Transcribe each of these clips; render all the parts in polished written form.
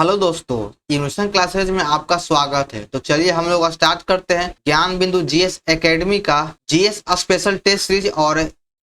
Hello दोस्तों, innovation classes में आपका स्वागत है। तो चलिए हम लोग स्टार्ट करते हैं ज्ञान बिंदु जीएस एकेडमी का जीएस स्पेशल टेस्ट सीरीज। और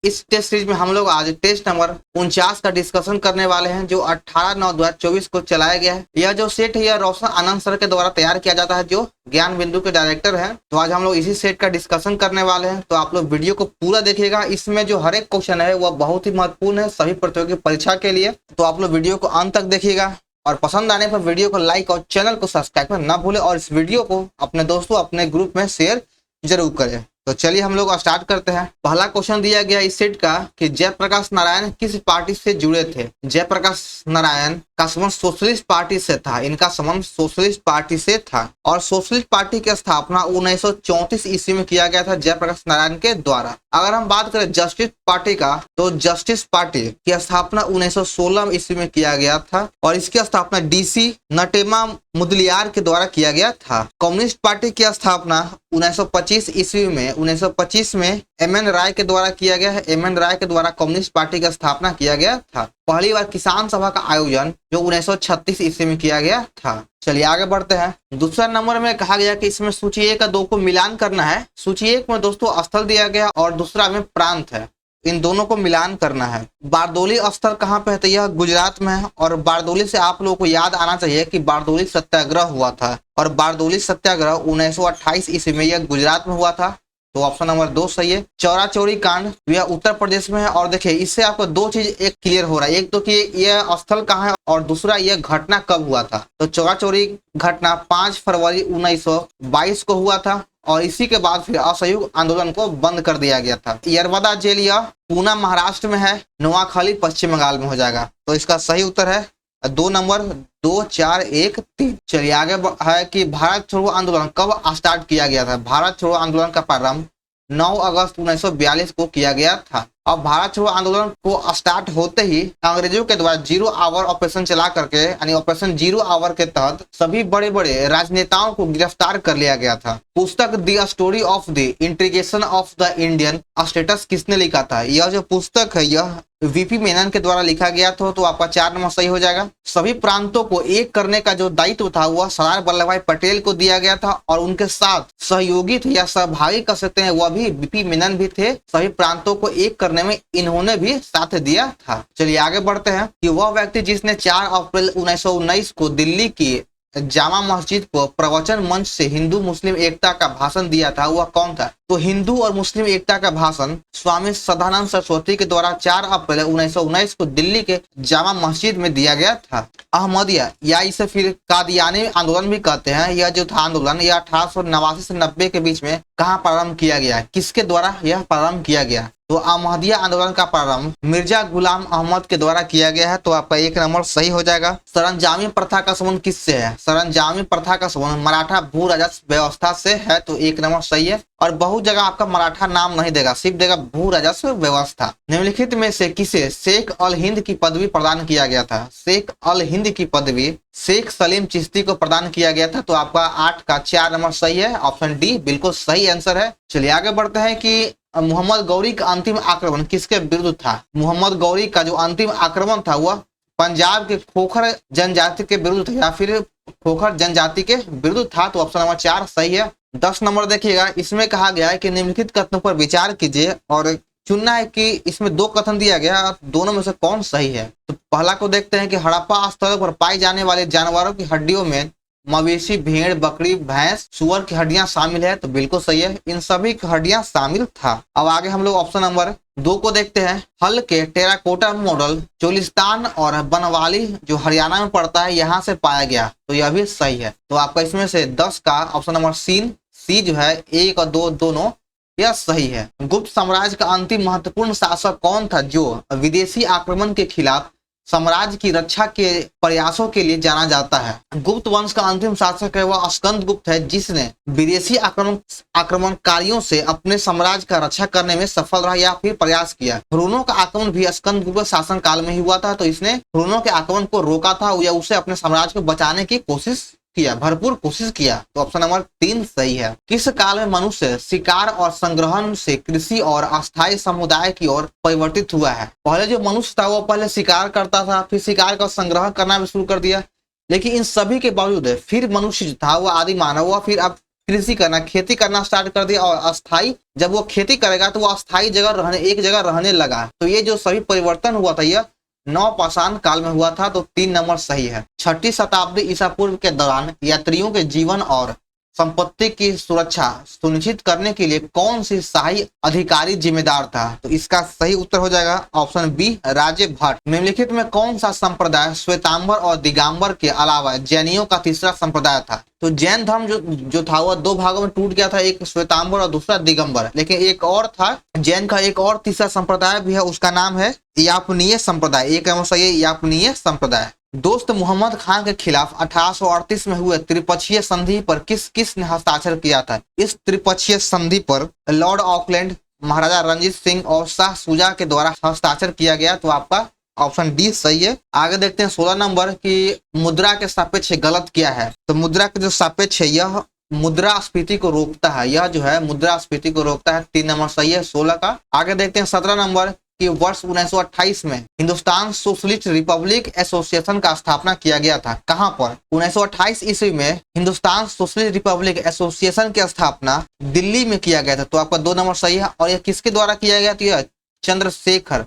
इस टेस्ट सीरीज में हम लोग आज टेस्ट नंबर 49 का डिस्कशन करने वाले हैं, जो 18/9/2024 को चलाया गया है। यह जो सेट है यह रोशन आनंद सर के द्वारा तैयार किया जाता है, जो ज्ञान बिंदु के डायरेक्टर हैं। तो आज हम लोग इसी सेट का डिस्कशन करने वाले हैं। तो आप लोग वीडियो को पूरा देखिएगा। इसमें जो हर एक क्वेश्चन है वह बहुत ही महत्वपूर्ण है सभी प्रतियोगी परीक्षा के लिए। तो आप लोग वीडियो को अंत तक देखिएगा और पसंद आने पर वीडियो को लाइक और चैनल को सब्सक्राइब करना ना भूलें, और इस वीडियो को अपने दोस्तों अपने ग्रुप में शेयर जरूर करें। तो चलिए हम लोग स्टार्ट करते हैं। पहला क्वेश्चन दिया गया इस सेट का कि जयप्रकाश नारायण किस पार्टी से जुड़े थे। जयप्रकाश नारायण का संबंध सोशलिस्ट पार्टी से था। इनका संबंध सोशलिस्ट पार्टी से था और सोशलिस्ट पार्टी की स्थापना 1934 ईस्वी में किया गया था जयप्रकाश नारायण के द्वारा। अगर हम बात करें जस्टिस पार्टी का, तो जस्टिस पार्टी की स्थापना 1916 ईस्वी में किया गया था और इसकी स्थापना डीसी नटेमा मुदलियार के द्वारा किया गया था। कम्युनिस्ट पार्टी की स्थापना 1925 ईस्वी में 1925 में एमएन राय के द्वारा किया गया है। एमएन राय के द्वारा कम्युनिस्ट पार्टी की स्थापना किया गया था। पहली बार किसान सभा का आयोजन जो 1936 ईस्वी में किया गया था। चलिए आगे बढ़ते हैं। दूसरा नंबर में कहा गया कि इसमें सूची 1 का 2 को मिलान करना है। सूची 1 में दोस्तों स्थल दिया गया और दूसरा में प्रांत है। इन दोनों को मिलान करना है। बारदोली स्थल कहाँ पे है, तो यह गुजरात में है। और बारदोली से आप लोगों को याद आना चाहिए कि बारदोली सत्याग्रह हुआ था और बारदोली सत्याग्रह 1928 ईस्वी में यह गुजरात में हुआ था। तो ऑप्शन नंबर 2 सही है। चौरा चौरी कांड यह उत्तर प्रदेश में है। और देखिए इससे आपको दो चीज एक क्लियर हो रहा है, एक तो कि यह स्थल कहाँ है और दूसरा यह घटना कब हुआ था। तो चौरा चौरी घटना 5 फरवरी 1922 को हुआ था और इसी के बाद फिर असहयोग आंदोलन को बंद कर दिया गया था। यरवदा जेल यह पूना महाराष्ट्र में है, नोआखाली पश्चिम बंगाल में हो जाएगा। तो इसका सही उत्तर है 2 नंबर 2 4 1 3। चलिए आगे है कि भारत छोड़ो आंदोलन कब स्टार्ट किया गया था। भारत छोड़ो आंदोलन का प्रारंभ 9 अगस्त 1942 को किया गया था। अब भारत छोड़ो आंदोलन को स्टार्ट होते ही अंग्रेजों के द्वारा 0 आवर ऑपरेशन चला करके, यानी ऑपरेशन 0 आवर के तहत सभी बड़े बड़े राजनेताओं को गिरफ्तार कर लिया गया था। पुस्तक the story of the integration of the Indian status किसने लिखा था। यह जो पुस्तक है यह वीपी मेनन के द्वारा लिखा गया था। तो आपका 4 नंबर सही हो जाएगा। सभी प्रांतों को एक करने का जो दायित्व था वह सरदार वल्लभ भाई पटेल को दिया गया था और उनके साथ सहयोगी थे या सहभागी कर सकते हैं, वह भी वीपी मेनन भी थे। सभी प्रांतों को एक करने में इन्होंने भी साथ दिया था। चलिए आगे बढ़ते हैं कि वह व्यक्ति जिसने 4 अप्रैल 1919 को दिल्ली की जामा मस्जिद को प्रवचन मंच से हिंदू मुस्लिम एकता का भाषण दिया था वह कौन था। तो हिंदू और मुस्लिम एकता का भाषण स्वामी सदानंद सरस्वती के द्वारा 4 अप्रैल 1919 को दिल्ली के जामा मस्जिद में दिया गया था। अहमदिया या इसे फिर कादियानी आंदोलन भी कहते हैं। यह जो था आंदोलन यह 1889 से 90 के बीच में कहाँ प्रारंभ किया गया, किसके द्वारा यह प्रारंभ किया गया। तो अहमदिया आंदोलन का प्रारंभ मिर्जा गुलाम अहमद के द्वारा किया गया है। तो आपका 1 नंबर सही हो जाएगा। सरंजामी प्रथा का संबंध किससे है। सरंजामी प्रथा का संबंध मराठा भू राजस्व व्यवस्था से है। तो 1 नंबर सही है। और बहुत जगह आपका मराठा नाम नहीं देगा, सिर्फ देगा भू राजस्व व्यवस्था। निम्नलिखित में से किसे शेख अल हिंद की पदवी प्रदान किया गया था। शेख अल हिंद की पदवी शेख सलीम चिश्ती को प्रदान किया गया था। तो आपका 8 का 4 नंबर सही है। ऑप्शन डी बिल्कुल सही आंसर है। चलिए आगे बढ़ते हैं कि मोहम्मद गौरी का अंतिम आक्रमण किसके विरुद्ध था। मोहम्मद गौरी का जो अंतिम आक्रमण था वह पंजाब के खोखर जनजाति के विरुद्ध या फिर खोखर जनजाति के विरुद्ध था। तो ऑप्शन नंबर 4 सही है। 10 नंबर देखिएगा, इसमें कहा गया है कि निम्नलिखित कथनों पर विचार कीजिए और चुनना है कि इसमें 2 कथन दिया गया, दोनों में से कौन सही है। तो पहला को देखते हैं कि हड़प्पा स्थलों पर पाई जाने वाले जानवरों की हड्डियों में मवेशी भेड़ बकरी भैंस सूअर की हड्डियां शामिल है। तो बिल्कुल सही है, इन सभी की हड्डियां शामिल था। अब आगे हम लोग ऑप्शन नंबर 2 को देखते हैं। हल के टेराकोटा मॉडल चोलिस्तान और बनवाली जो हरियाणा में पड़ता है यहाँ से पाया गया। तो यह भी सही है। तो आपका इसमें से 10 का ऑप्शन नंबर सी जो है 1 और 2 दोनों यह सही है। गुप्त साम्राज्य का अंतिम महत्वपूर्ण शासक कौन था जो विदेशी आक्रमण के खिलाफ साम्राज्य की रक्षा के प्रयासों के लिए जाना जाता है। गुप्त वंश का अंतिम शासक है वह स्कंद गुप्त है, जिसने विदेशी आक्रमणकारियों से अपने साम्राज्य का रक्षा करने में सफल रहा या फिर प्रयास किया। हुनों का आक्रमण भी स्कंद गुप्त शासन काल में ही हुआ था। तो इसने हुनों के आक्रमण को रोका था या उसे अपने साम्राज्य को बचाने की कोशिश किया, भरपूर कोशिश किया। तो ऑप्शन नंबर 3 सही है। किस काल में मनुष्य शिकार और संग्रहण से कृषि और अस्थायी समुदाय की ओर परिवर्तित हुआ है। पहले जो मनुष्य था वो पहले शिकार करता था, फिर शिकार का संग्रह करना भी शुरू कर दिया, लेकिन इन सभी के बावजूद फिर मनुष्य जो था वो आदि मानव हुआ, फिर अब कृषि करना, खेती करना स्टार्ट कर दिया, और अस्थाई जब वो खेती करेगा तो वो अस्थाई जगह रहने, एक जगह रहने लगा। तो ये जो सभी परिवर्तन हुआ था यह नवपाषाण काल में हुआ था। तो 3 नंबर सही है। 6ठी शताब्दी ईसा पूर्व के दौरान यात्रियों के जीवन और संपत्ति की सुरक्षा सुनिश्चित करने के लिए कौन सी शाही अधिकारी जिम्मेदार था? तो इसका सही उत्तर हो जाएगा ऑप्शन बी, राजे भट्ट। निम्नलिखित में कौन सा संप्रदाय श्वेतांबर और दिगंबर के अलावा जैनियों का तीसरा संप्रदाय था? तो जैन धर्म जो था वह 2 भागों में टूट गया था, एक श्वेतांबर और दूसरा दिगंबर। लेकिन एक और था जैन का, एक और तीसरा संप्रदाय भी है, उसका नाम है यापनीय संप्रदाय। एक नंबर सही, यापनीय संप्रदाय। दोस्त मोहम्मद खान के खिलाफ 1838 में हुए त्रिपक्षीय संधि पर किस ने हस्ताक्षर किया था? इस त्रिपक्षीय संधि पर लॉर्ड ऑकलैंड, महाराजा रंजीत सिंह और शाह शुजा के द्वारा हस्ताक्षर किया गया। तो आपका ऑप्शन डी सही है। आगे देखते हैं 16 नंबर की मुद्रा के सापेक्ष गलत क्या है? तो मुद्रा के जो सापेक्ष है यह मुद्रास्फीति को रोकता है, यह जो है मुद्रास्फीति को रोकता है। 3 नंबर सही है 16 का। आगे देखते हैं 17 नंबर कि वर्ष 1928 में हिंदुस्तान सोशलिस्ट रिपब्लिक एसोसिएशन का स्थापना किया गया था। कहां पर? 1928 ईस्वी में हिंदुस्तान सोशलिस्ट रिपब्लिक एसोसिएशन की स्थापना दिल्ली में किया गया था। तो आपका 2 नंबर सही है। और यह किसके द्वारा किया गया? तो यह चंद्रशेखर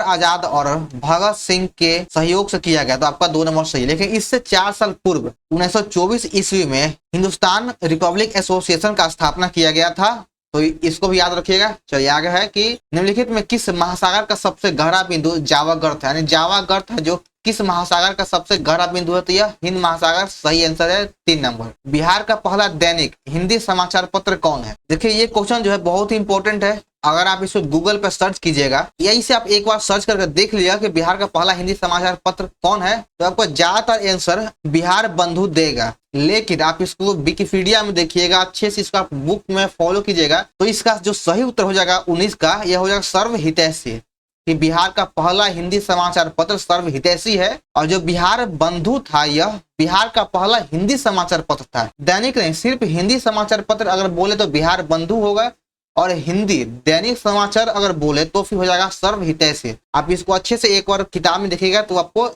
आजाद और भगत सिंह के सहयोग से किया गया। तो आपका 2 नंबर सही। लेकिन इससे 4 साल पूर्व 1924 ईस्वी में हिंदुस्तान रिपब्लिक एसोसिएशन का स्थापना किया गया था। तो इसको भी याद रखिएगा। चलिए आगे है कि निम्नलिखित में किस महासागर का सबसे गहरा बिंदु जावा गर्त है? यानी जावा गर्त है जो किस महासागर का सबसे गहरा बिंदु है? तो यह हिंद महासागर सही आंसर है। 3 नंबर। बिहार का पहला दैनिक हिंदी समाचार पत्र कौन है? देखिए ये क्वेश्चन जो है बहुत ही इंपॉर्टेंट है। अगर आप इसको गूगल पे सर्च कीजिएगा, यही से आप एक बार सर्च करके देख लिया कि बिहार का पहला हिंदी समाचार पत्र कौन है, तो आपको ज्यादातर आंसर बिहार बंधु देगा। लेकिन आप इसको विकिपीडिया में देखिएगा, अच्छे से इसका बुक में फॉलो कीजिएगा, तो इसका जो सही उत्तर हो जाएगा 19 का, यह हो जाएगा सर्व हितैषी। कि बिहार का पहला हिंदी समाचार पत्र सर्व हितैषी है। और जो बिहार बंधु था यह बिहार का पहला हिंदी समाचार पत्र था। दैनिक नहीं, सिर्फ हिंदी समाचार पत्र अगर बोले तो बिहार बंधु होगा, और हिंदी दैनिक समाचार अगर बोले तो फिर हो जाएगा सर्व हितैषी। आप इसको अच्छे से एक बार किताब में देखिएगा तो आपको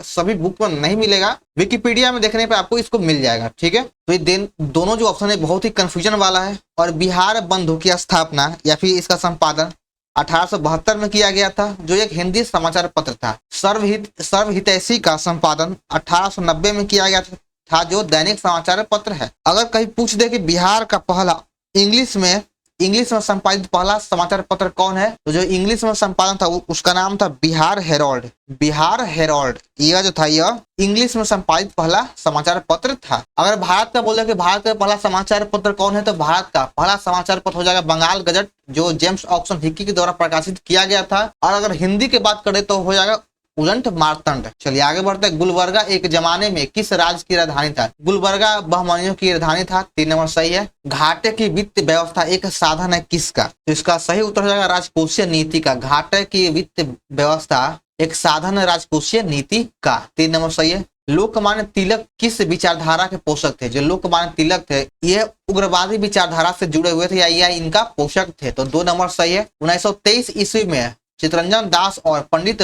सभी बुक में नहीं मिलेगा, विकिपीडिया में देखने पे आपको इसको मिल जाएगा। ठीक है, तो ये दोनों जो ऑप्शन है बहुत ही कंफ्यूजन वाला है। और बिहार बंधु की स्थापना या फिर इसका संपादन 1872 में किया गया था, जो एक हिंदी समाचार पत्र था। सर्व हितैषी का संपादन 1890 में किया गया था, जो दैनिक समाचार पत्र है। अगर कहीं पूछ दे कि बिहार का पहला इंग्लिश में संपादित पहला समाचार पत्र कौन है, तो जो इंग्लिश में संपादन था उसका नाम था बिहार हेरोल्ड। बिहार हेरोल्ड यह जो था यह इंग्लिश में संपादित पहला समाचार पत्र था। अगर भारत का बोले कि भारत का पहला समाचार पत्र कौन है, तो भारत का पहला समाचार पत्र हो जाएगा बंगाल गजट, जो जेम्स ऑक्सन हिक्की के द्वारा प्रकाशित किया गया था। और अगर हिंदी की बात करें तो हो जाएगा उलंट मार्तंड। चलिए आगे बढ़ते हैं। गुलबर्गा एक जमाने में किस राज्य की राजधानी था? गुलबर्गा बहमनियों की राजधानी था। 3 नंबर सही है। घाटे की वित्त व्यवस्था एक साधन है किसका? तो इसका सही उत्तर हो जाएगा राजकोषीय नीति का। घाटे की वित्त व्यवस्था एक साधन है राजकोषीय नीति का। 3 नंबर सही है। लोकमान्य तिलक किस विचारधारा के पोषक थे? जो लोकमान्य तिलक थे यह उग्रवादी विचारधारा से जुड़े हुए थे या इनका पोषक थे। तो 2 नंबर सही है। 1923 ईस्वी में चितरंजन दास और पंडित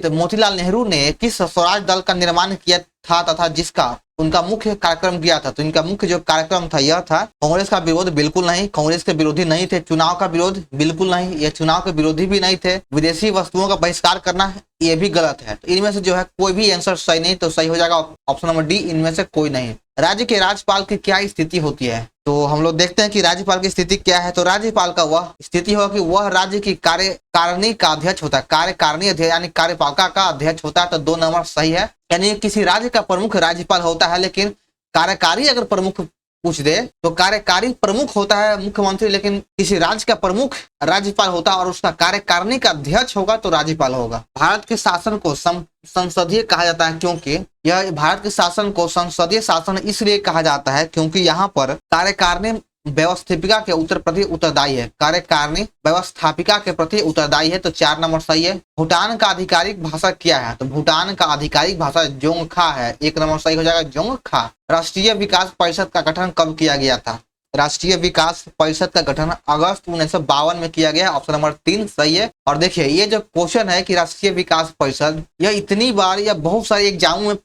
मोतीलाल नेहरू ने किस स्वराज दल का निर्माण किया था तथा जिसका उनका मुख्य कार्यक्रम किया था? तो इनका मुख्य जो कार्यक्रम था यह था कांग्रेस का विरोध बिल्कुल नहीं, कांग्रेस के विरोधी नहीं थे। चुनाव का विरोध बिल्कुल नहीं, ये चुनाव के विरोधी भी नहीं थे। विदेशी वस्तुओं का बहिष्कार करना ये भी गलत है। तो इनमें से जो है कोई भी आंसर सही नहीं, तो सही हो जाएगा ऑप्शन नंबर डी, इनमें से कोई नहीं। राज्य के राज्यपाल की क्या स्थिति होती है? तो हम लोग देखते हैं कि राज्यपाल की स्थिति क्या है। तो राज्यपाल का वह स्थिति होगा कि वह राज्य की कार्यकारिणी का अध्यक्ष होता है। कार्यकारिणी अध्यक्ष यानी कार्यपालिका का अध्यक्ष होता है। तो 2 नंबर सही है। यानी किसी राज्य का प्रमुख राज्यपाल होता है, लेकिन कार्यकारी अगर प्रमुख पूछ दे तो कार्यकारी प्रमुख होता है मुख्यमंत्री, लेकिन किसी राज्य का प्रमुख राज्यपाल होता है और उसका कार्यकारिणी का अध्यक्ष होगा तो राज्यपाल होगा। भारत के शासन को संसदीय कहा जाता है क्योंकि यह भारत के शासन को संसदीय शासन इसलिए कहा जाता है क्योंकि यहाँ पर कार्यकारिणी व्यवस्थापिका के प्रति उत्तरदायी है। कार्यकारिणी व्यवस्थापिका के प्रति उत्तरदायी है। तो 4 नंबर सही है। भूटान का आधिकारिक भाषा क्या है? तो भूटान का आधिकारिक भाषा जोंगखा है। 1 नंबर सही हो जाएगा जोंगखा। राष्ट्रीय विकास परिषद का गठन कब किया गया था? राष्ट्रीय विकास परिषद का गठन अगस्त 1952 में किया गया। ऑप्शन नंबर 3 सही है। और देखिए ये जो क्वेश्चन है कि राष्ट्रीय विकास परिषद, यह इतनी बार या बहुत सारे एग्जामों में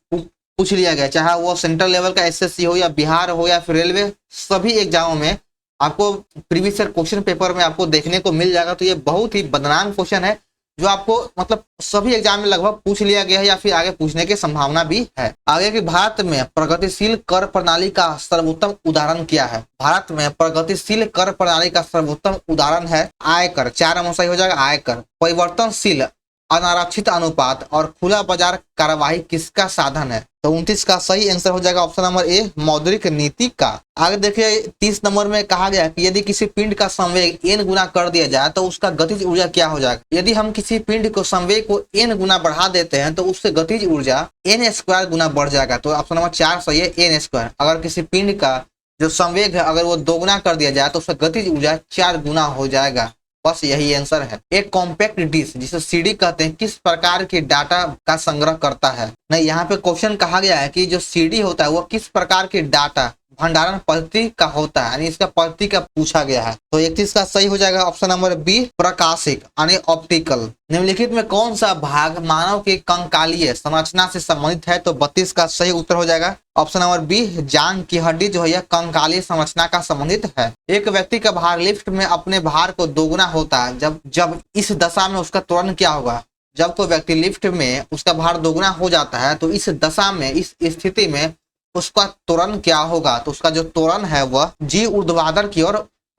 पूछ लिया गया, चाहे वो सेंट्रल लेवल का एसएससी हो या बिहार हो या फिर रेलवे, सभी एग्जामों में आपको प्रीवियस ईयर क्वेश्चन पेपर में आपको देखने को मिल जाएगा। तो ये बहुत ही बदनाम क्वेश्चन है जो आपको मतलब सभी एग्जाम में लगभग पूछ लिया गया है या फिर आगे पूछने की संभावना भी है। आगे कि भारत में प्रगतिशील कर प्रणाली का सर्वोत्तम उदाहरण क्या है? भारत में प्रगतिशील कर प्रणाली का सर्वोत्तम उदाहरण है आयकर। 4 नंबर सही हो जाएगा आयकर। परिवर्तनशील अनारक्षित अनुपात और खुला बाजार कार्यवाही किसका साधन है? तो 29 का सही आंसर हो जाएगा ऑप्शन नंबर ए, मौद्रिक नीति का। आगे देखिए 30 नंबर में कहा गया कि यदि किसी पिंड का संवेग n गुना कर दिया जाए तो उसका गतिज ऊर्जा क्या हो जाएगा? यदि हम किसी पिंड को संवेग को n गुना बढ़ा देते हैं तो उससे गतिज ऊर्जा n² गुना बढ़ जाएगा। तो ऑप्शन नंबर 4 सही है, n²। अगर किसी पिंड का जो संवेग है अगर वो 2 गुना कर दिया जाए तो उसका गतिज ऊर्जा 4 गुना हो जाएगा। बस यही आंसर है। एक कॉम्पैक्ट डिस्क जिसे सीडी कहते हैं किस प्रकार के डाटा का संग्रह करता है? नहीं, यहाँ पे क्वेश्चन कहा गया है कि जो सीडी होता है वो किस प्रकार के डाटा भंडारण पद्धति का होता है, यानी इसका पद्धति का पूछा गया है। तो 31 का सही हो जाएगा ऑप्शन नंबर बी, प्रकाशिक यानी ऑप्टिकल। निम्नलिखित में कौन सा भाग मानव के कंकालीय संरचना से संबंधित है? तो 32 का सही उत्तर हो जाएगा ऑप्शन नंबर बी, जांग की हड्डी जो है यह कंकालीय संरचना का संबंधित है। एक व्यक्ति का भार लिफ्ट में अपने भार को दोगुना होता है जब इस दशा में उसका त्वरण क्या होगा? जब कोई व्यक्ति लिफ्ट में उसका भार दोगुना हो जाता है तो इस दशा में, इस स्थिति में उसका त्वरण क्या होगा? तो उसका जो त्वरण है वह जी ऊर्ध्वाधर की ओर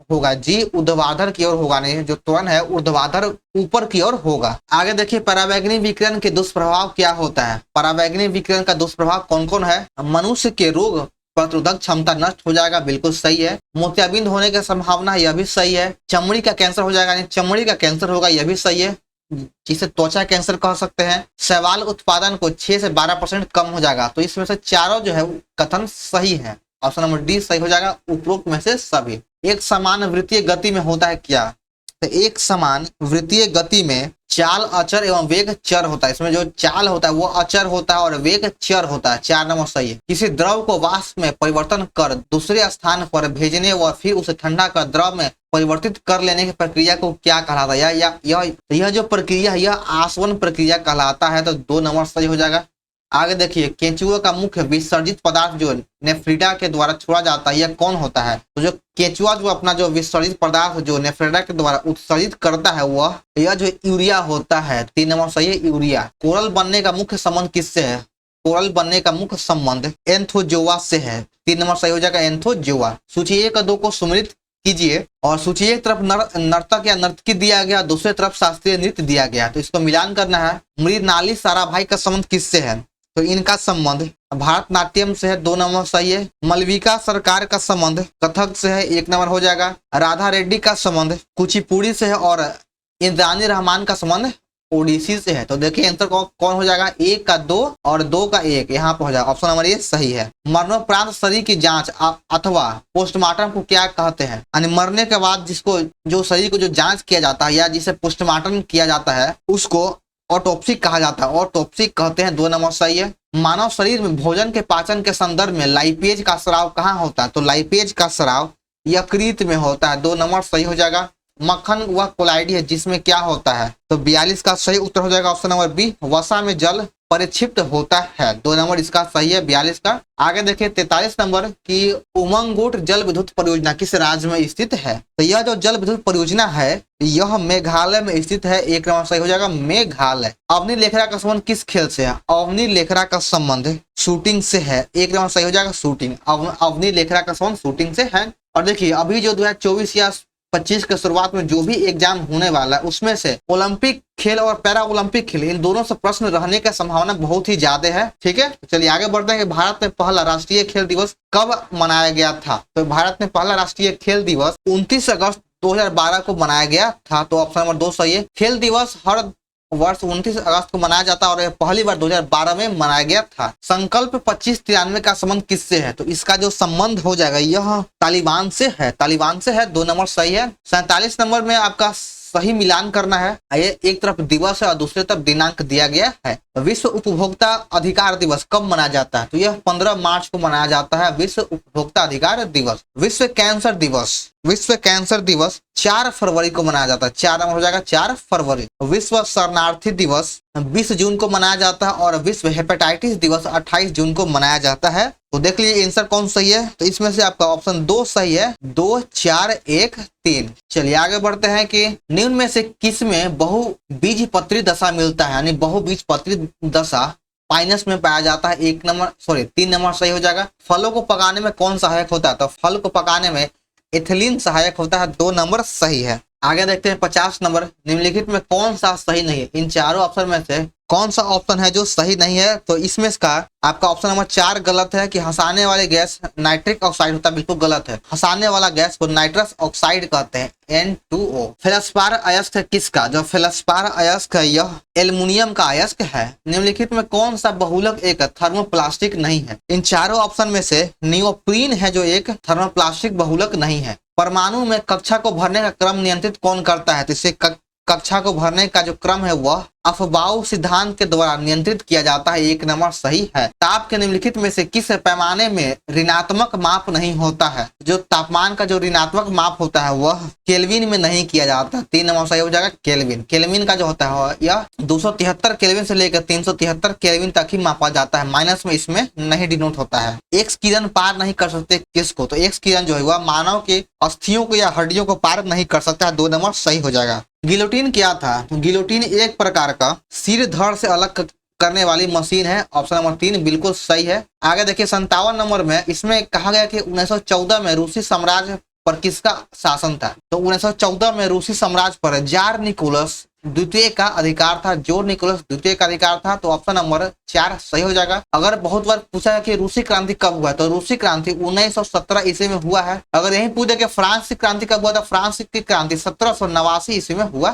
होगा, जी ऊर्ध्वाधर की ओर होगा, नहीं जो त्वरण है ऊर्ध्वाधर ऊपर की ओर होगा। आगे देखिए परावैंगनी विकिरण के दुष्प्रभाव क्या होता है? परावैंगनी विकिरण का दुष्प्रभाव कौन कौन है? मनुष्य के रोग प्रतिरोधक क्षमता नष्ट हो जाएगा, बिल्कुल सही है। मोतियाबिंद होने की संभावना, यह भी सही है। चमड़ी का कैंसर हो जाएगा, चमड़ी का कैंसर होगा, यह भी सही है, जिसे त्वचा कैंसर कह सकते हैं। शैवाल उत्पादन को 6 से 12% कम हो जाएगा। तो इसमें से चारों जो है कथन सही है। ऑप्शन नंबर डी सही हो जाएगा उपरोक्त में से सभी। एक समान वृत्तीय गति में होता है क्या? तो एक समान वृत्तीय गति में चाल अचर एवं वेग चर होता है। इसमें जो चाल होता है वो अचर होता है और वेग चर होता है। 4 नंबर सही है। किसी द्रव को वाष्प में परिवर्तन कर दूसरे स्थान पर भेजने व फिर उसे ठंडा कर द्रव में परिवर्तित कर लेने की प्रक्रिया को क्या कहलाता है? यह जो प्रक्रिया है यह आसवन प्रक्रिया कहलाता है। तो 2 नंबर सही हो जाएगा। आगे देखिए केंचुआ का मुख्य विसर्जित पदार्थ जो नेफ्रिडा के द्वारा छोड़ा जाता है यह कौन होता है? तो जो केंचुआ जो अपना जो विसर्जित पदार्थ जो नेफ्रिडा के द्वारा उत्सर्जित करता है वह यह जो यूरिया होता है। 3 नंबर सही है, यूरिया। कोरल बनने का मुख्य संबंध किससे है? कोरल बनने का मुख्य संबंध एंथोजोआ से है। 3 नंबर सही हो जाएगा एंथोजोआ। सूची 1 और 2 को सुमिलित कीजिए और सूची एक तरफ नर्तक या नर्तकी दिया गया, दूसरे तरफ शास्त्रीय नृत्य दिया गया। तो इसको मिलान करना है। मृणाली साराभाई का संबंध किससे है? तो इनका संबंध भारतनाट्यम से है। 2 नंबर सही है। मलविका सरकार का संबंध कथक से है। 1 नंबर हो जाएगा। राधा रेड्डी का संबंध कुचिपुड़ी से है और इंद्रानी रहमान का संबंध ओडिसी से है। तो देखिए आंसर कौन हो जाएगा? 1 का 2 और 2 का 1 यहाँ पर हो जाएगा। ऑप्शन नंबर ये सही है। मरणोपरांत शरीर की जांच अथवा पोस्टमार्टम को क्या कहते हैं? यानी मरने के बाद जो शरीर को जो जांच किया जाता है या जिसे पोस्टमार्टम किया जाता है उसको ऑटोप्सी कहा जाता है। ऑटोप्सी कहते हैं। 2 नंबर सही है। मानव शरीर में भोजन के पाचन के संदर्भ में लाइपेज का स्राव कहाँ होता है? तो लाइपेज का स्राव यकृत में होता है। 2 नंबर सही हो जाएगा। मक्खन वह कोलाइडी है जिसमें क्या होता है? तो 42 का सही उत्तर हो जाएगा ऑप्शन नंबर बी, वसा में जल परिक्षिप्त होता है। 2 नंबर इसका सही है 42 का। आगे देखिए 43 नंबर की उमंगोट जल विद्युत परियोजना किस राज्य में स्थित है? तो यह जो जल विद्युत परियोजना है यह मेघालय में स्थित है। 1 नंबर सही हो जाएगा मेघालय। अवनी लेखरा का संबंध किस खेल से है? अवनी लेखरा का संबंध शूटिंग से है। 1 नंबर सही हो जाएगा शूटिंग। अवनी लेखरा का संबंध शूटिंग से है। और देखिए अभी जो 2024 या 25 के शुरुआत में जो भी एग्जाम होने वाला है उसमें से ओलंपिक खेल और पैरा ओलंपिक खेल इन दोनों से प्रश्न रहने का संभावना बहुत ही ज्यादा है। ठीक है, चलिए आगे बढ़ते हैं कि भारत में पहला राष्ट्रीय खेल दिवस कब मनाया गया था? तो भारत में पहला राष्ट्रीय खेल दिवस 29 अगस्त 2012 को मनाया गया था। तो ऑप्शन नंबर 2 सही है। खेल दिवस हर वर्ष 29 अगस्त को मनाया जाता है और यह पहली बार 2012 में मनाया गया था। संकल्प 2593 का संबंध किससे है? तो इसका जो संबंध हो जाएगा यह तालिबान से है। तालिबान से है। 2 नंबर सही है। 47 नंबर में आपका सही मिलान करना है। ये एक तरफ दिवस है और दूसरी तरफ दिनांक दिया गया है। विश्व उपभोक्ता अधिकार दिवस कब मनाया जाता है? तो यह 15 मार्च को मनाया जाता है, विश्व उपभोक्ता अधिकार दिवस। विश्व कैंसर दिवस 4 फरवरी को मनाया जाता है। 4 नंबर हो जाएगा 4 फरवरी। विश्व शरणार्थी दिवस 20 जून को मनाया जाता है और विश्व हेपेटाइटिस दिवस 28 जून को मनाया जाता है। तो देख लीजिए आंसर कौन सही है। तो इसमें से आपका ऑप्शन 2 सही है, 2 4 1 3। चलिए आगे बढ़ते हैं कि निम्न में से किस में बहुबीजपत्री दशा मिलता है, यानी बहुबीजपत्री दशा माइनस में पाया जाता है। 3 नंबर सही हो जाएगा। फलों को पकाने में कौन सहायक होता है? तो फल को पकाने में एथिलीन सहायक होता है। 2 नंबर सही है। आगे देखते हैं 50 नंबर। निम्नलिखित में कौन सा सही नहीं है? इन चारों ऑप्शन में से कौन सा ऑप्शन है जो सही नहीं है? तो इसमें इसका आपका ऑप्शन नंबर 4 गलत है कि हंसाने वाले गैस नाइट्रिक ऑक्साइड होता है, बिल्कुल गलत है। हंसाने वाला गैस को नाइट्रस ऑक्साइड कहते हैं, N2O। फेल्सपार अयस्क है किसका? जो फेल्सपार अयस्क है यह एल्युमिनियम का अयस्क है। निम्नलिखित में कौन सा बहुलक एक थर्मोप्लास्टिक नहीं है? इन चारों ऑप्शन में से नियोप्रीन है जो एक थर्मोप्लास्टिक बहुलक नहीं है। परमाणु में कक्षा को भरने का क्रम नियंत्रित कौन करता है? तो इससे कक्षा को भरने का जो क्रम है वह अफबाउ सिद्धांत के द्वारा नियंत्रित किया जाता है। 1 नंबर सही है। ताप के निम्नलिखित में से किस पैमाने में ऋणात्मक माप नहीं होता है? जो तापमान का जो ऋणात्मक माप होता है वह केल्विन में नहीं किया जाता। 3 नंबर सही हो जाएगा केल्विन। केल्विन का जो होता है यह 273 केल्विन से लेकर 373 केल्विन तक ही मापा जाता है, माइनस में इसमें नहीं डिनोट होता है। एक्स किरण पार नहीं कर सकते किसको? तो एक्स किरण जो है वह मानव के अस्थियों को या हड्डियों को पार नहीं कर सकता है। 2 नंबर सही हो जाएगा। गिलोटिन क्या था? गिलोटिन एक प्रकार का सिर धड़ से अलग करने वाली मशीन है। ऑप्शन नंबर 3 बिल्कुल सही है। आगे देखिए 57 नंबर में इसमें कहा गया कि 1914 में रूसी साम्राज्य पर किसका शासन था? तो 1914 में रूसी साम्राज्य पर जार निकोलस द्वितीय का अधिकार था। जो निकोलस द्वितीय का अधिकार था। तो ऑप्शन नंबर 4 सही हो जाएगा। अगर बहुत बार पूछा है कि रूसी क्रांति कब हुआ, तो रूसी क्रांति 1917 ईस्वी में हुआ है। अगर यही पूछे कि फ्रांस की क्रांति कब हुआ, तो फ्रांस की क्रांति 1789 ईस्वी में हुआ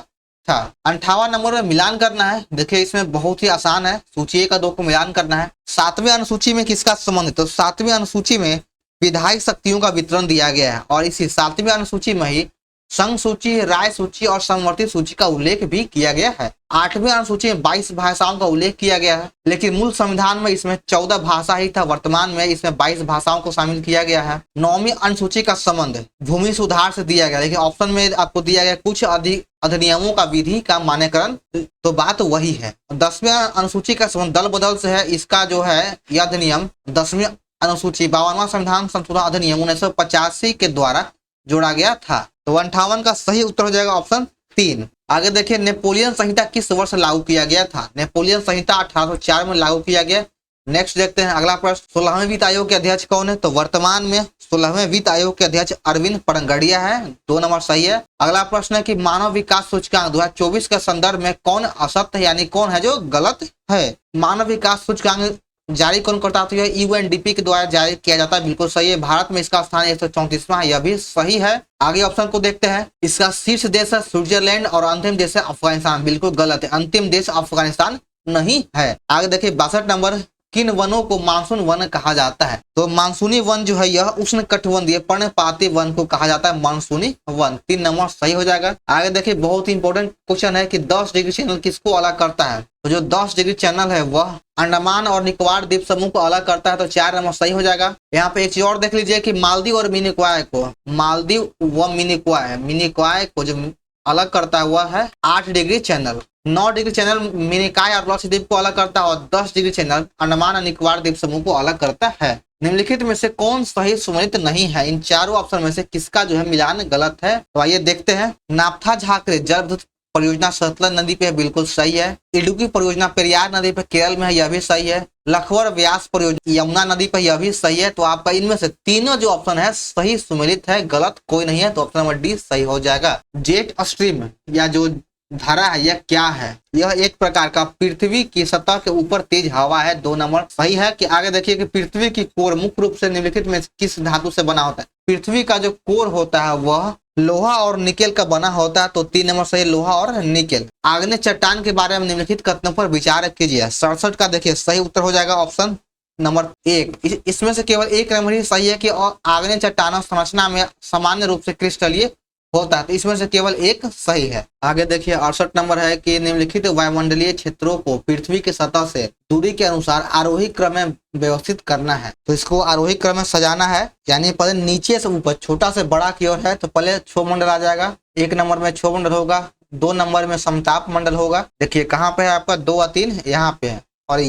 था। 58 नंबर में मिलान करना है। देखिए इसमें बहुत ही आसान है। सूची 1 और 2 को मिलान करना है। 7वीं अनुसूची में किसका संबंध है? तो 7वीं अनुसूची में विधायी शक्तियों का वितरण दिया गया है और इसी 7वीं अनुसूची में ही संघ सूची, राय सूची और समवर्ती सूची का उल्लेख भी किया गया है। 8वीं अनुसूची में 22 भाषाओं का उल्लेख किया गया है, लेकिन मूल संविधान में इसमें 14 भाषा ही था। वर्तमान में इसमें 22 भाषाओं को शामिल किया गया है। 9वीं अनुसूची का संबंध भूमि सुधार से दिया गया, लेकिन ऑप्शन में आपको दिया गया कुछ अधिनियमों का विधि का मान्यकरण, तो बात वही है। 10वीं अनुसूची का संबंध दल बदल से है। इसका जो है यह अधिनियम 10वीं अनुसूची 52वां संविधान संशोधन अधिनियम 1985 के द्वारा जोड़ा गया था। तो 58 का सही उत्तर हो जाएगा ऑप्शन 3। आगे देखिए नेपोलियन संहिता किस वर्ष लागू किया गया था? नेपोलियन संहिता 1804 में लागू किया गया। नेक्स्ट देखते हैं अगला प्रश्न। 16वें वित्त आयोग के अध्यक्ष कौन है? तो वर्तमान में 16वें वित्त आयोग के अध्यक्ष अरविंद पनगड़िया है। 2 नंबर सही है। अगला प्रश्न है कि मानव विकास सूचकांक 2024 के संदर्भ में कौन असत्य है, यानी कौन है जो गलत है? मानव विकास सूचकांक जारी कौन करता है? तो यह यूएनडीपी के द्वारा जारी किया जाता है, बिल्कुल सही है। भारत में इसका स्थान 134वां है, यह भी सही है। आगे ऑप्शन को देखते हैं। इसका शीर्ष देश है स्विट्जरलैंड और अंतिम देश है अफगानिस्तान, बिल्कुल गलत है। अंतिम देश अफगानिस्तान नहीं है। आगे देखिए 62 नंबर। किन वनों को मानसून वन कहा जाता है? तो मानसूनी वन जो है यह उष्ण कटिबंधीय पर्णपाती वन को कहा जाता है, मानसूनी वन। 3 नंबर सही हो जाएगा। आगे देखिए बहुत ही इंपॉर्टेंट क्वेश्चन है कि 10 डिग्री चैनल किसको अलग करता है? तो जो 10 डिग्री चैनल है वह अंडमान और निकोबार द्वीप समूह को अलग करता है। तो 4 नंबर सही हो जाएगा। यहाँ पे एक चीज और देख लीजिए कि मालदीव और मिनिकॉय को, मालदीव व मिनिकॉय को जो अलग करता है वह है 8 degree channel. 9 degree channel Minicoy और लक्षद्वीप को अलग करता है और 10 डिग्री चैनल अंडमान और निकोबार द्वीप समूह को अलग करता है। निम्नलिखित में से कौन सही सुमेलित नहीं है? इन चारों ऑप्शन में से किसका जो है मिलान गलत है? तो आइए देखते हैं। नाफ्था झाकरे जलविद्युत परियोजना सतलज नदी पे बिल्कुल सही है। इडुक्की परियोजना पेरियार नदी पे केरल में है, यह भी सही है। लखवर व्यास परियोजना यमुना नदी पर, यह भी सही है। तो आपका इनमें से तीनों जो ऑप्शन है सही सुमेलित है, गलत कोई नहीं है। तो ऑप्शन नंबर डी सही हो जाएगा। जेट स्ट्रीम या जो धारा है यह क्या है? यह एक प्रकार का पृथ्वी की सतह के ऊपर तेज हवा है। 2 नंबर सही है। कि आगे देखिए कि पृथ्वी की कोर मुख्य रूप से निम्नलिखित में किस धातु से बना होता है? पृथ्वी का जो कोर होता है वह लोहा और निकेल का बना होता है। तो 3 नंबर सही, लोहा और निकेल। आग्नेय चट्टान के बारे में निम्नलिखित कथनों पर विचार कीजिए। 67 का देखिए सही उत्तर हो जाएगा ऑप्शन नंबर 1। इसमें से केवल एक नंबर ही सही है कि आग्नेय चट्टानों संरचना में सामान्य रूप से क्रिस्टलीय होता है, तो इसमें से केवल एक सही है। आगे देखिए 68 नंबर है कि निम्नलिखित वायुमंडलीय क्षेत्रों को पृथ्वी की सतह से दूरी के अनुसार आरोही क्रम में व्यवस्थित करना है। तो इसको आरोही क्रम में सजाना है, यानी पहले नीचे से ऊपर, छोटा से बड़ा की ओर है तो पहले क्षोभमंडल आ जाएगा। 1 नंबर में क्षोभमंडल होगा, 2 नंबर में समताप मंडल होगा। देखिए कहाँ पे है आपका 2 और 3 यहाँ पे है, और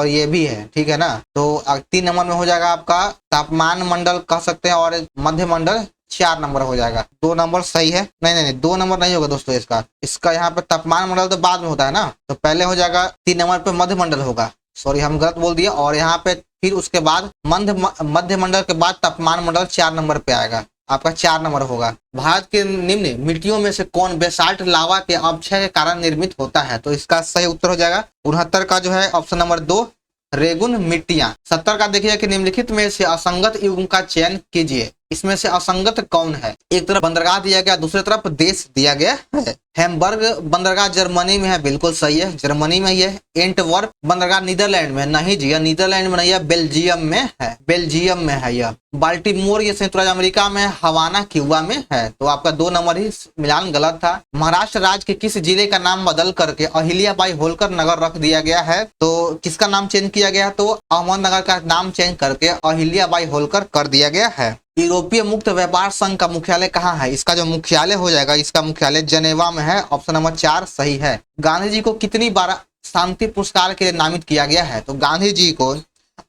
ये भी है, ठीक है ना। तो 3 नंबर में हो जाएगा आपका तापमान मंडल कह सकते हैं, और मध्य मंडल 4 नंबर हो जाएगा। 2 नंबर सही है, नहीं 2 नंबर नहीं होगा दोस्तों, इसका यहाँ पे तापमान मंडल तो बाद में होता है ना, तो पहले हो जाएगा 3 नंबर पे मध्य मंडल होगा, सॉरी हम गलत बोल दिए। और यहाँ पे फिर उसके बाद मध्य मंडल के बाद तापमान मंडल 4 नंबर पे आएगा, आपका 4 नंबर होगा। भारत के निम्न मिट्टियों में से कौन बेसाल्ट लावा के अपक्षय के कारण निर्मित होता है? तो इसका सही उत्तर हो जाएगा 69 का जो है ऑप्शन नंबर 2 रेगुन मिट्टियां। 70 का देखिए कि निम्नलिखित में से असंगत युग्म का चयन कीजिए। इसमें से असंगत कौन है? एक तरफ बंदरगाह दिया गया, दूसरी तरफ देश दिया गया है। हैम्बर्ग बंदरगाह जर्मनी में है, बिल्कुल सही है, जर्मनी में है। एंटवर्प बंदरगाह नीदरलैंड में, नहीं जी, यह नीदरलैंड में नहीं है, बेल्जियम में है, बेल्जियम में है यह। बाल्टीमोर ये संयुक्त राज्य अमेरिका में, हवाना क्यूबा में है। तो आपका 2 नंबर ही मिलान गलत था। महाराष्ट्र राज्य के किस जिले का नाम बदल करके अहिल्याबाई होलकर नगर रख दिया गया है? तो किसका नाम चेंज किया गया? तो अहमदनगर का नाम चेंज करके अहिल्याबाई होलकर कर दिया गया है। यूरोपीय मुक्त व्यापार संघ का मुख्यालय कहाँ है? इसका जो मुख्यालय हो जाएगा, इसका मुख्यालय जनेवा में है, ऑप्शन नंबर 4 सही है। गांधी जी को कितनी बार शांति पुरस्कार के लिए नामित किया गया है? तो गांधी जी को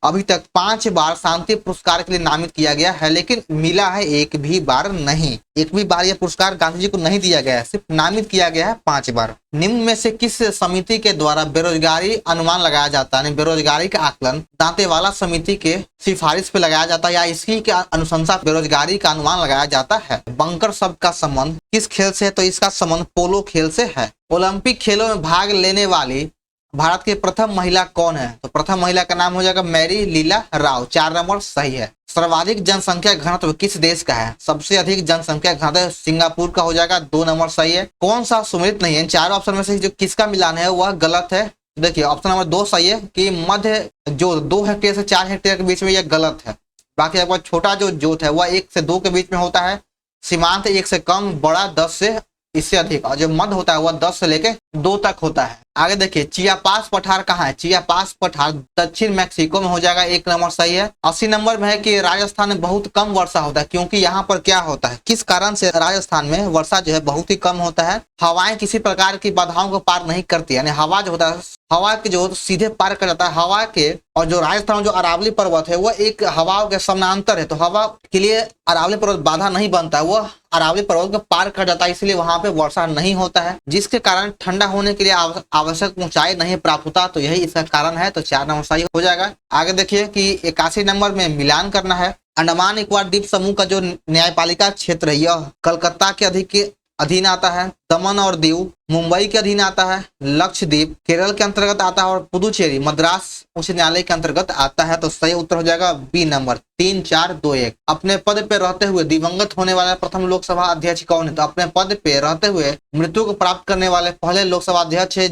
अभी तक 5 बार शांति पुरस्कार के लिए नामित किया गया है, लेकिन मिला है एक भी बार नहीं। एक भी बार यह पुरस्कार गांधी जी को नहीं दिया गया है, सिर्फ नामित किया गया है 5 बार। निम्न में से किस समिति के द्वारा बेरोजगारी अनुमान लगाया जाता है? बेरोजगारी का आकलन दांतेवाला समिति के सिफारिश पे लगाया जाता है, या इसी के अनुशंसा बेरोजगारी का अनुमान लगाया जाता है? बंकर शब्द का संबंध किस खेल से है? तो इसका संबंध पोलो खेल से है। ओलंपिक खेलों में भाग लेने वाली भारत की प्रथम महिला कौन है? तो प्रथम महिला का नाम हो जाएगा मैरी लीला राव, 4 नंबर सही है। सर्वाधिक जनसंख्या घनत्व किस देश का है? सबसे अधिक जनसंख्या घनत्व सिंगापुर का हो जाएगा, 2 नंबर सही है। कौन सा सुमेलित नहीं है? 4 ऑप्शन में से जो किसका मिलान है वह गलत है। देखिए ऑप्शन नंबर 2 सही है कि मध्य जो 2 हेक्टेयर से 4 हेक्टेयर के बीच में, यह गलत है। बाकी आपका छोटा जो जोत है वह 1 से 2 के बीच में होता है, सीमांत 1 से कम, बड़ा 10 से इससे अधिक, और जो मध्य होता है वह 10 से लेके 2 तक होता है। आगे देखिए चियापास पठार कहाँ है? चियापास पठार दक्षिण मैक्सिको में हो जाएगा, 1 नंबर सही है। 80 नंबर में है कि राजस्थान में बहुत कम वर्षा होता है, क्योंकि यहाँ पर क्या होता है, किस कारण से राजस्थान में वर्षा जो है बहुत ही कम होता है? हवाएं किसी प्रकार की बाधाओं को पार नहीं करती, यानी हवा जो होता है, हवा के जो सीधे पार कर जाता है हवा के। और जो राजस्थान जो अरावली पर्वत है वह एक हवाओं के समानांतर है, तो हवा के लिए अरावली पर्वत बाधा नहीं बनता है, वह अरावली पर्वत को पार कर जाता है, इसलिए वहां पे वर्षा नहीं होता है, जिसके कारण ठंडा होने के लिए आवश्यक ऊंचाई नहीं प्राप्त होता। तो यही इसका कारण है, तो 4 नंबर सही हो जाएगा। आगे देखिए कि 81 नंबर में मिलान करना है। अंडमान निकोबार द्वीप समूह का जो न्यायपालिका क्षेत्र है यह कलकत्ता के अधीन आता है, दमन और दीव मुंबई के अधीन आता है, लक्षद्वीप केरल के अंतर्गत आता है, और पुदुचेरी मद्रास उच्च न्यायालय के अंतर्गत आता है। तो सही उत्तर हो जाएगा बी नंबर 3, 4, 2, 1। अपने पद पे रहते हुए दिवंगत होने वाला प्रथम लोकसभा अध्यक्ष कौन है? तो अपने पद पे रहते हुए मृत्यु को प्राप्त करने वाले पहले लोकसभा अध्यक्ष है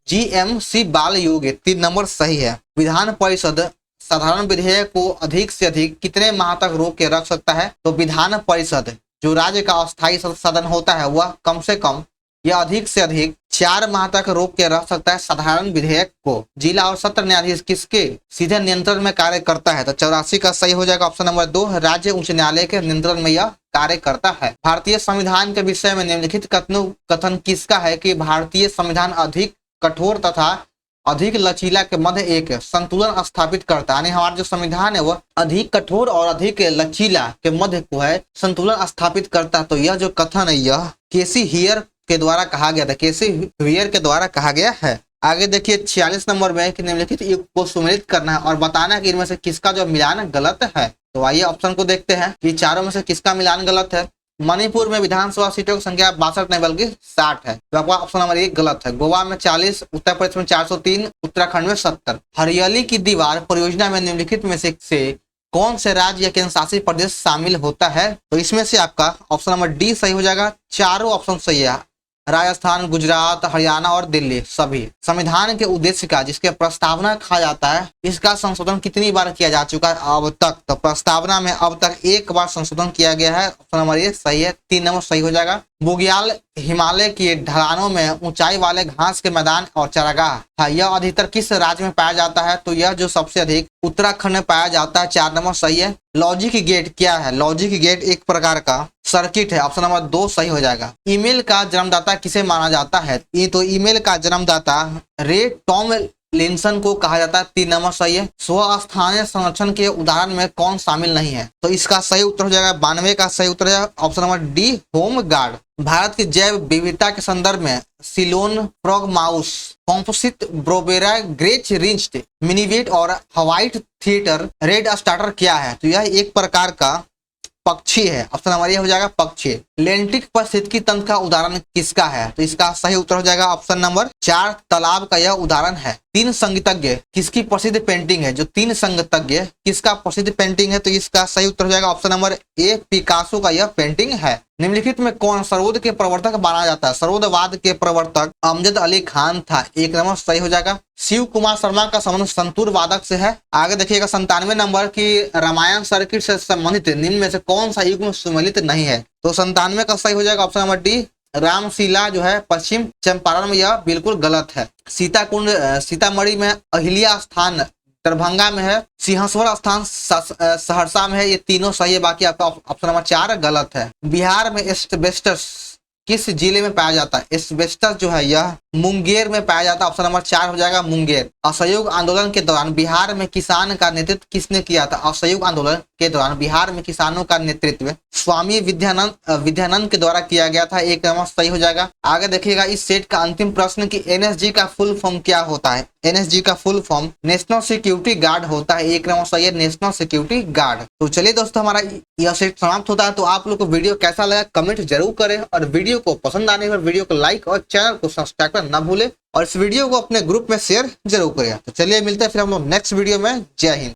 GMC बालयोगी, 3 नंबर सही है। विधान परिषद साधारण विधेयक को अधिक से अधिक कितने माह तक रोक के रख सकता है? तो विधान परिषद जो राज्य का अस्थायी सदन होता है वह कम से कम या अधिक से अधिक 4 माह तक रोक के रख सकता है साधारण विधेयक को। जिला और सत्र न्यायाधीश किसके सीधे नियंत्रण में कार्य करता है? तो 84 का सही हो जाएगा ऑप्शन नंबर 2, राज्य उच्च न्यायालय के नियंत्रण में यह कार्य करता है। भारतीय संविधान के विषय में निम्नलिखित कथन किसका है कि भारतीय संविधान अधिक कठोर तथा अधिक लचीला के मध्य एक संतुलन स्थापित करता है? यानी हमारा जो संविधान है वह अधिक कठोर और अधिक लचीला के मध्य को है संतुलन स्थापित करता है। तो यह जो कथन है यह केसी हियर के द्वारा कहा गया था, केसी हियर के द्वारा कहा गया है। आगे देखिए 46 नंबर में कि निम्नलिखित युग को सुमेलित करना है और बताना है कि इनमें से किसका जो मिलान गलत है। तो आइए ऑप्शन को देखते हैं कि चारों में से किसका मिलान गलत है। मणिपुर में विधानसभा सीटों की संख्या 62 नहीं बल्कि 60 है, तो आपका ऑप्शन नंबर 1 गलत है। गोवा में 40, उत्तर प्रदेश में 403, उत्तराखंड में 70। हरियाली की दीवार परियोजना में निम्नलिखित में से कौन से राज्य या केंद्र शासित प्रदेश शामिल होता है? तो इसमें से आपका ऑप्शन नंबर डी सही हो जाएगा, चारों ऑप्शन सही है। राजस्थान, गुजरात, हरियाणा और दिल्ली सभी। संविधान के उद्देश्य का जिसके प्रस्तावना कहा जाता है, इसका संशोधन कितनी बार किया जा चुका है अब तक? तो प्रस्तावना में अब तक 1 बार संशोधन किया गया है। ऑप्शन नंबर ये सही है, 3 नंबर सही हो जाएगा। बुग्याल हिमालय की ढलानों में ऊंचाई वाले घास के मैदान और चरागाह है, यह अधिकतर किस राज्य में पाया जाता है? तो यह जो सबसे अधिक उत्तराखंड में पाया जाता है, 4 नंबर सही है। लॉजिक गेट क्या है? लॉजिक गेट एक प्रकार का सर्किट है, ऑप्शन नंबर 2 सही हो जाएगा। ईमेल का जन्मदाता किसे माना जाता है? तो ईमेल का जन्मदाता रे टॉमलिंसन को कहा जाता है, 3 नंबर सही है। स्व स्थानीय संरक्षण के उदाहरण में कौन शामिल नहीं है? तो इसका सही उत्तर हो जाएगा 92 का सही उत्तर है option number D, home guard. Bharat की जैव विविधता के संदर्भ में सिलोन फ्रॉग माउस, कॉम्पोसिट ब्रोबेरा, ग्रेच रिंच्ड, मिनीवेट और व्हाइट थिएटर रेड स्टार्टर क्या है? तो यह एक प्रकार का पक्षी है, ऑप्शन नंबर ये हो जाएगा पक्षी। लेंटिक पारिस्थितिकी तंत्र का उदाहरण किसका है? तो इसका सही उत्तर हो जाएगा ऑप्शन नंबर 4, तालाब का यह उदाहरण है। 3 संगीतज्ञ किसकी प्रसिद्ध पेंटिंग है? जो 3 संगीतज्ञ किसका प्रसिद्ध पेंटिंग है? तो इसका सही उत्तर हो जाएगा ऑप्शन नंबर ए, पिकासो का यह पेंटिंग है। निम्नलिखित में कौन सर्वोदय के प्रवर्तक माना जाता है? सर्वोदयवाद के प्रवर्तक अमजद अली खान था, 1 नंबर सही हो जाएगा। शिव कुमार शर्मा का संबंध संतूर वादक से है। आगे देखिएगा 97 नंबर की रामायण सर्किट से संबंधित निम्न में से कौन सा युग्म सुमेलित नहीं है? तो 97 का सही हो जाएगा ऑप्शन नंबर डी, रामशिला जो है पश्चिम चंपारण में, यह बिल्कुल गलत है। सीताकुंड सीतामढ़ी में, अहिल्या स्थान दरभंगा में है, सिंहेश्वर स्थान सहरसा में है, ये तीनों सही है, बाकी आपका ऑप्शन नंबर 4 गलत है। बिहार में एस्बेस्टस किस जिले में पाया जाता है? एस्बेस्टस जो है यह मुंगेर में पाया जाता है, ऑप्शन नंबर 4 हो जाएगा मुंगेर। असहयोग आंदोलन के दौरान बिहार में किसान का नेतृत्व किसने किया था? असहयोग आंदोलन के दौरान बिहार में किसानों का नेतृत्व स्वामी विद्यानंद के द्वारा किया गया था, 1 नंबर सही हो जाएगा। आगे देखिएगा इस सेट का अंतिम प्रश्न कि एनएसजी का फुल फॉर्म क्या होता है? एनएसजी का full form national security guard होता है, 1 नंबर सही है, नेशनल सिक्योरिटी गार्ड। तो चलिए दोस्तों, हमारा यह सेट समाप्त होता है। तो आप लोग को वीडियो कैसा लगा कमेंट जरूर करें, और वीडियो को पसंद आने पर वीडियो को लाइक और चैनल को सब्सक्राइब करना न भूले, और इस वीडियो को अपने ग्रुप में शेयर जरूर करें। तो चलिए मिलते हैं फिर हम लोग नेक्स्ट वीडियो में। जय हिंद।